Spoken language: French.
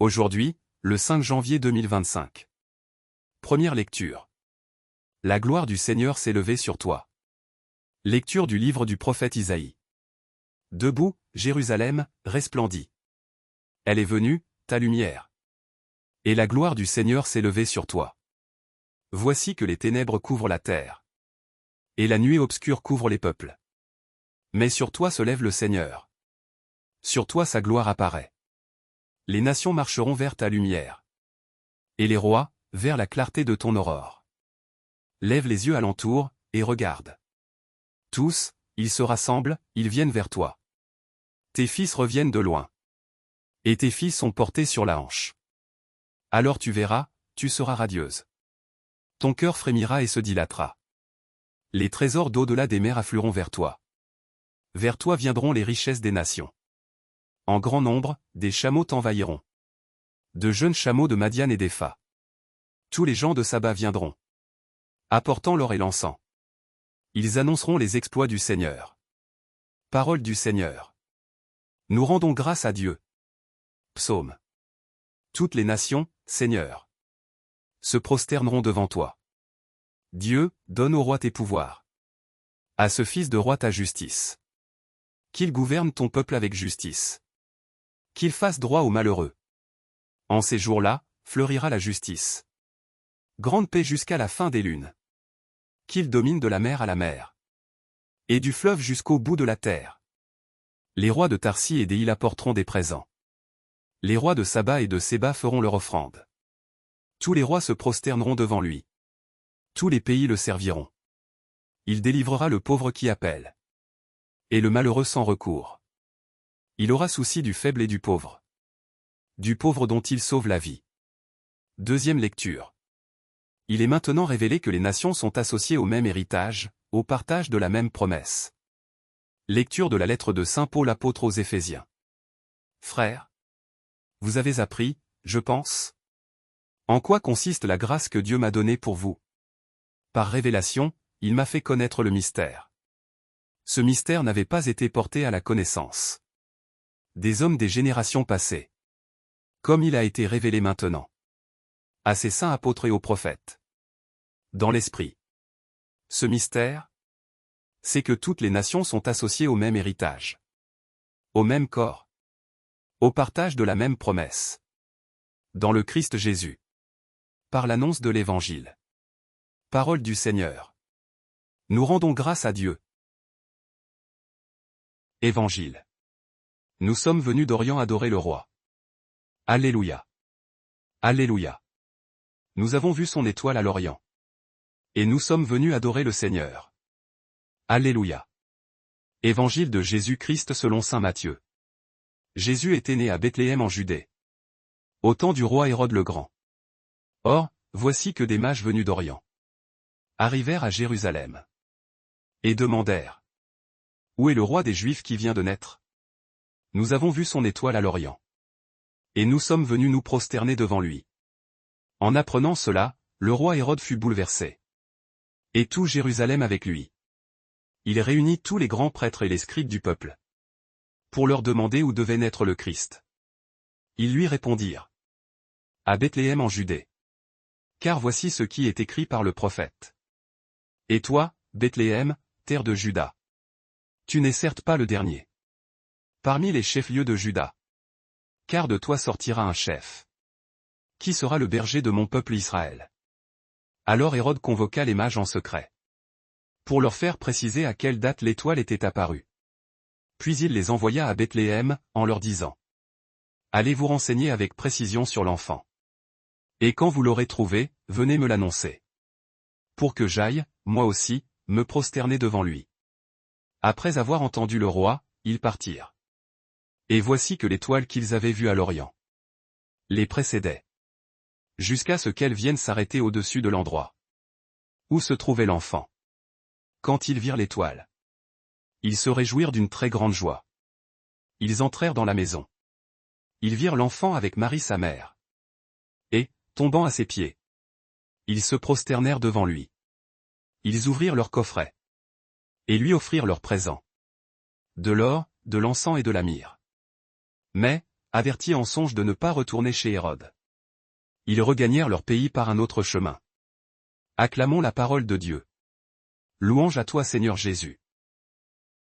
Aujourd'hui, le 5 janvier 2025. Première lecture. La gloire du Seigneur s'est levée sur toi. Lecture du livre du prophète Isaïe. Debout, Jérusalem, resplendis. Elle est venue, ta lumière. Et la gloire du Seigneur s'est levée sur toi. Voici que les ténèbres couvrent la terre. Et la nuée obscure couvre les peuples. Mais sur toi se lève le Seigneur. Sur toi sa gloire apparaît. Les nations marcheront vers ta lumière. Et les rois, vers la clarté de ton aurore. Lève les yeux alentour, et regarde. Tous, ils se rassemblent, ils viennent vers toi. Tes fils reviennent de loin. Et tes filles sont portées sur la hanche. Alors tu verras, tu seras radieuse. Ton cœur frémira et se dilatera. Les trésors d'au-delà des mers afflueront vers toi. Vers toi viendront les richesses des nations. En grand nombre, des chameaux t'envahiront. De jeunes chameaux de Madian et d'Épha. Tous les gens de Saba viendront. Apportant l'or et l'encens. Ils annonceront les exploits du Seigneur. Parole du Seigneur. Nous rendons grâce à Dieu. Psaume. Toutes les nations, Seigneur, se prosterneront devant toi. Dieu, donne au roi tes pouvoirs. À ce fils de roi ta justice. Qu'il gouverne ton peuple avec justice. Qu'il fasse droit aux malheureux. En ces jours-là, fleurira la justice. Grande paix jusqu'à la fin des lunes. Qu'il domine de la mer à la mer. Et du fleuve jusqu'au bout de la terre. Les rois de Tarsis et d'Éil apporteront des présents. Les rois de Saba et de Séba feront leur offrande. Tous les rois se prosterneront devant lui. Tous les pays le serviront. Il délivrera le pauvre qui appelle. Et le malheureux sans recours. Il aura souci du faible et du pauvre. Du pauvre dont il sauve la vie. Deuxième lecture. Il est maintenant révélé que les nations sont associées au même héritage, au partage de la même promesse. Lecture de la lettre de Saint Paul apôtre aux Éphésiens. Frères, vous avez appris, je pense, en quoi consiste la grâce que Dieu m'a donnée pour vous. Par révélation, il m'a fait connaître le mystère. Ce mystère n'avait pas été porté à la connaissance des hommes des générations passées, comme il a été révélé maintenant à ses saints apôtres et aux prophètes. Dans l'esprit. Ce mystère, c'est que toutes les nations sont associées au même héritage, au même corps, au partage de la même promesse. Dans le Christ Jésus. Par l'annonce de l'Évangile. Parole du Seigneur. Nous rendons grâce à Dieu. Évangile. Nous sommes venus d'Orient adorer le roi. Alléluia. Alléluia. Nous avons vu son étoile à l'Orient. Et nous sommes venus adorer le Seigneur. Alléluia. Évangile de Jésus-Christ selon saint Matthieu. Jésus était né à Bethléem en Judée. Au temps du roi Hérode le Grand. Or, voici que des mages venus d'Orient arrivèrent à Jérusalem. Et demandèrent: Où est le roi des Juifs qui vient de naître? Nous avons vu son étoile à l'Orient. Et nous sommes venus nous prosterner devant lui. En apprenant cela, le roi Hérode fut bouleversé. Et tout Jérusalem avec lui. Il réunit tous les grands prêtres et les scribes du peuple, pour leur demander où devait naître le Christ. Ils lui répondirent: À Bethléem en Judée. Car voici ce qui est écrit par le prophète. Et toi, Bethléem, terre de Juda, tu n'es certes pas le dernier parmi les chefs-lieux de Juda. Car de toi sortira un chef, qui sera le berger de mon peuple Israël. Alors Hérode convoqua les mages en secret, pour leur faire préciser à quelle date l'étoile était apparue. Puis il les envoya à Bethléem, en leur disant: Allez vous renseigner avec précision sur l'enfant. Et quand vous l'aurez trouvé, venez me l'annoncer. Pour que j'aille, moi aussi, me prosterner devant lui. Après avoir entendu le roi, ils partirent. Et voici que l'étoile qu'ils avaient vue à l'Orient les précédait, jusqu'à ce qu'elle vienne s'arrêter au-dessus de l'endroit où se trouvait l'enfant. Quand ils virent l'étoile, ils se réjouirent d'une très grande joie. Ils entrèrent dans la maison. Ils virent l'enfant avec Marie sa mère. Et, tombant à ses pieds, ils se prosternèrent devant lui. Ils ouvrirent leur coffret et lui offrirent leurs présents: de l'or, de l'encens et de la myrrhe. Mais, avertis en songe de ne pas retourner chez Hérode. Ils regagnèrent leur pays par un autre chemin. Acclamons la parole de Dieu. Louange à toi Seigneur Jésus.